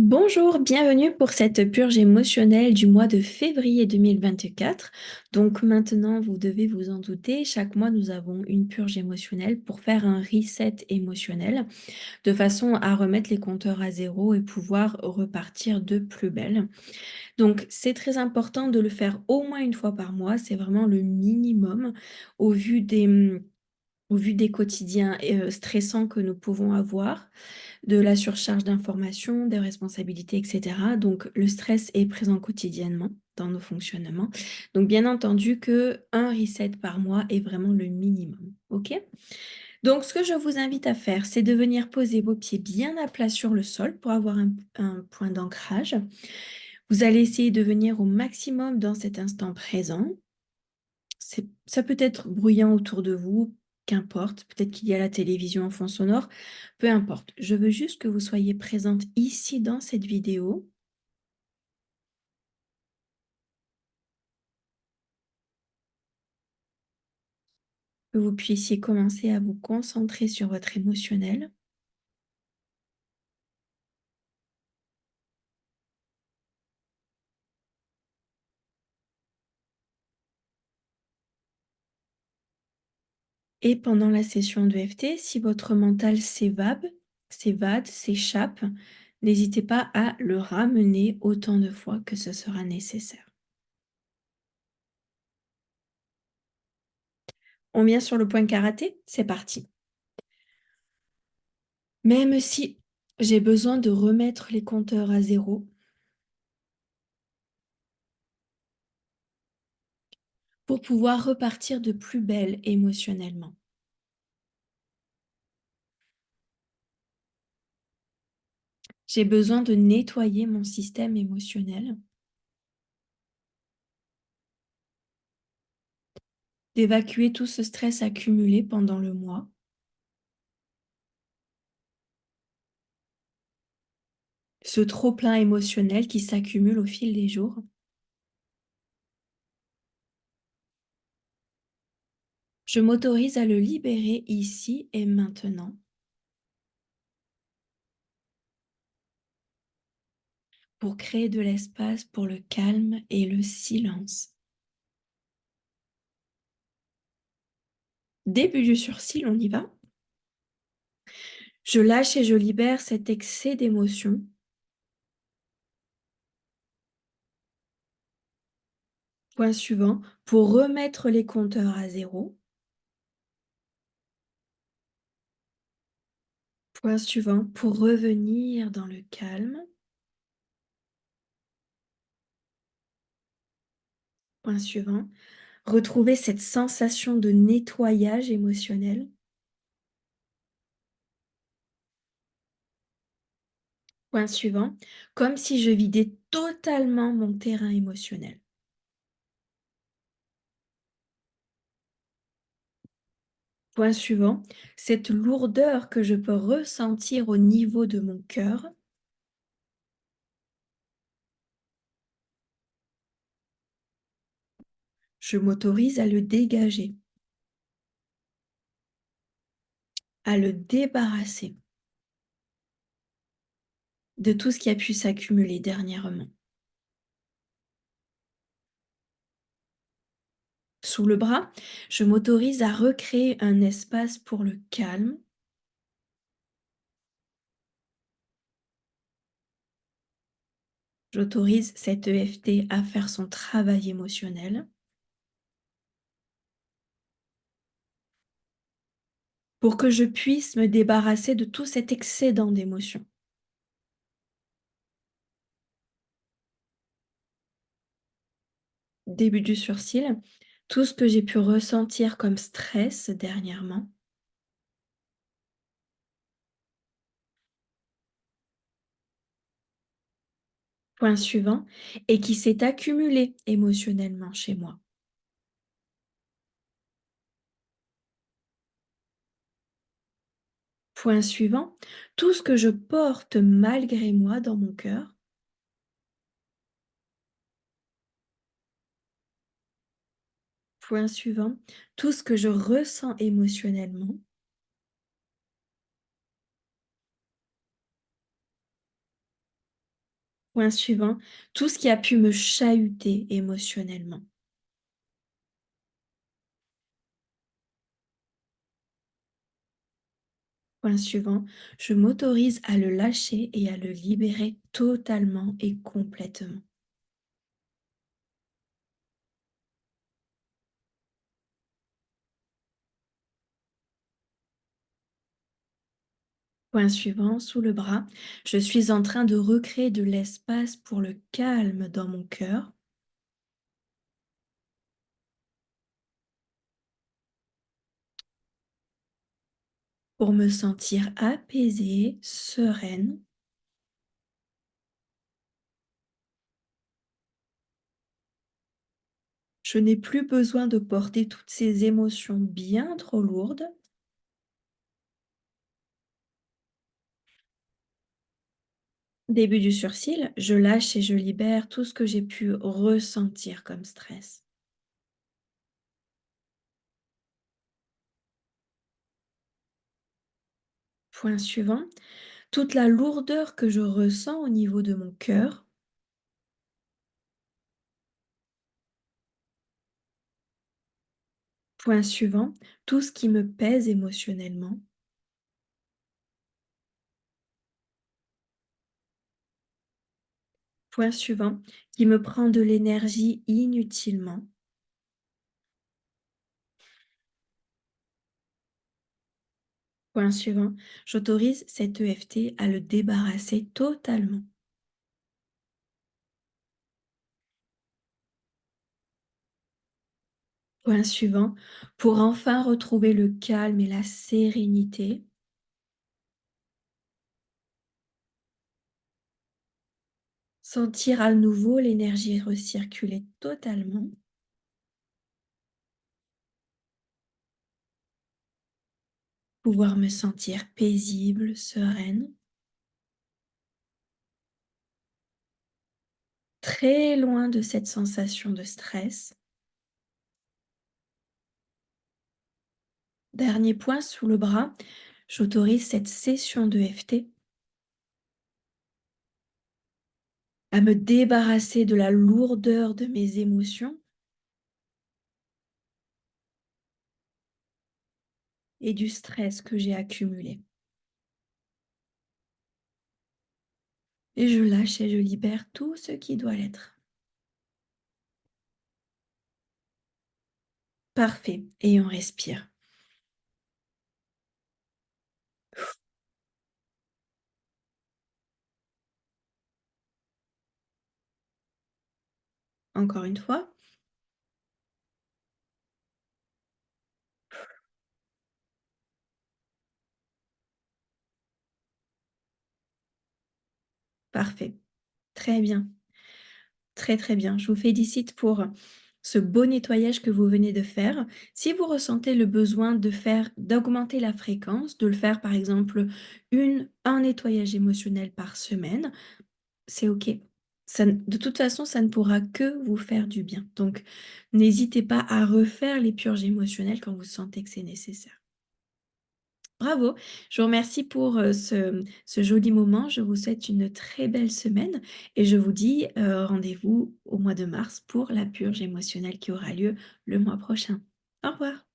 Bonjour, bienvenue pour cette purge émotionnelle du mois de février 2024. Donc maintenant, vous devez vous en douter, chaque mois, nous avons une purge émotionnelle pour faire un reset émotionnel, de façon à remettre les compteurs à zéro et pouvoir repartir de plus belle. Donc c'est très important de le faire au moins une fois par mois, c'est vraiment le minimum au vu des quotidiens stressants que nous pouvons avoir, de la surcharge d'informations, des responsabilités, et cetera. Donc le stress est présent quotidiennement dans nos fonctionnements. Donc bien entendu qu'un reset par mois est vraiment le minimum, OK? Donc ce que je vous invite à faire, c'est de venir poser vos pieds bien à plat sur le sol pour avoir un point d'ancrage. Vous allez essayer de venir au maximum dans cet instant présent. Ça peut être bruyant autour de vous, qu'importe, peut-être qu'il y a la télévision en fond sonore, peu importe. Je veux juste que vous soyez présente ici dans cette vidéo, que vous puissiez commencer à vous concentrer sur votre émotionnel. Et pendant la session de FT, si votre mental s'évade, s'échappe, n'hésitez pas à le ramener autant de fois que ce sera nécessaire. On vient sur le point karaté? C'est parti. Même si j'ai besoin de remettre les compteurs à zéro pour pouvoir repartir de plus belle émotionnellement. J'ai besoin de nettoyer mon système émotionnel, d'évacuer tout ce stress accumulé pendant le mois, ce trop-plein émotionnel qui s'accumule au fil des jours. Je m'autorise à le libérer ici et maintenant pour créer de l'espace pour le calme et le silence. Début du sursis, on y va. Je lâche et je libère cet excès d'émotion. Point suivant, pour remettre les compteurs à zéro. Point suivant, pour revenir dans le calme. Point suivant, retrouver cette sensation de nettoyage émotionnel. Point suivant, comme si je vidais totalement mon terrain émotionnel. Point suivant, cette lourdeur que je peux ressentir au niveau de mon cœur. Je m'autorise à le dégager, à le débarrasser de tout ce qui a pu s'accumuler dernièrement. Sous le bras, je m'autorise à recréer un espace pour le calme. J'autorise cette EFT à faire son travail émotionnel pour que je puisse me débarrasser de tout cet excédent d'émotions. Début du sursil, tout ce que j'ai pu ressentir comme stress dernièrement. Point suivant, et qui s'est accumulé émotionnellement chez moi. Point suivant, tout ce que je porte malgré moi dans mon cœur. Point suivant, tout ce que je ressens émotionnellement. Point suivant, tout ce qui a pu me chahuter émotionnellement. Point suivant, je m'autorise à le lâcher et à le libérer totalement et complètement. Point suivant, sous le bras, je suis en train de recréer de l'espace pour le calme dans mon cœur, pour me sentir apaisée, sereine. Je n'ai plus besoin de porter toutes ces émotions bien trop lourdes. Début du sursil, je lâche et je libère tout ce que j'ai pu ressentir comme stress. Point suivant, toute la lourdeur que je ressens au niveau de mon cœur. Point suivant, tout ce qui me pèse émotionnellement. Point suivant, qui me prend de l'énergie inutilement. Point suivant, j'autorise cet EFT à le débarrasser totalement. Point suivant, pour enfin retrouver le calme et la sérénité. Sentir à nouveau l'énergie recirculer totalement. Pouvoir me sentir paisible, sereine, très loin de cette sensation de stress. Dernier point sous le bras, j'autorise cette session de FT à me débarrasser de la lourdeur de mes émotions et du stress que j'ai accumulé. Et je lâche et je libère tout ce qui doit l'être. Parfait. Et on respire. Encore une fois. Parfait. Très bien. Très, très bien. Je vous félicite pour ce beau nettoyage que vous venez de faire. Si vous ressentez le besoin d'augmenter la fréquence, de le faire par exemple un nettoyage émotionnel par semaine, c'est OK. De toute façon, ça ne pourra que vous faire du bien. Donc, n'hésitez pas à refaire les purges émotionnelles quand vous sentez que c'est nécessaire. Bravo, je vous remercie pour ce joli moment. Je vous souhaite une très belle semaine et je vous dis rendez-vous au mois de mars pour la purge émotionnelle qui aura lieu le mois prochain. Au revoir.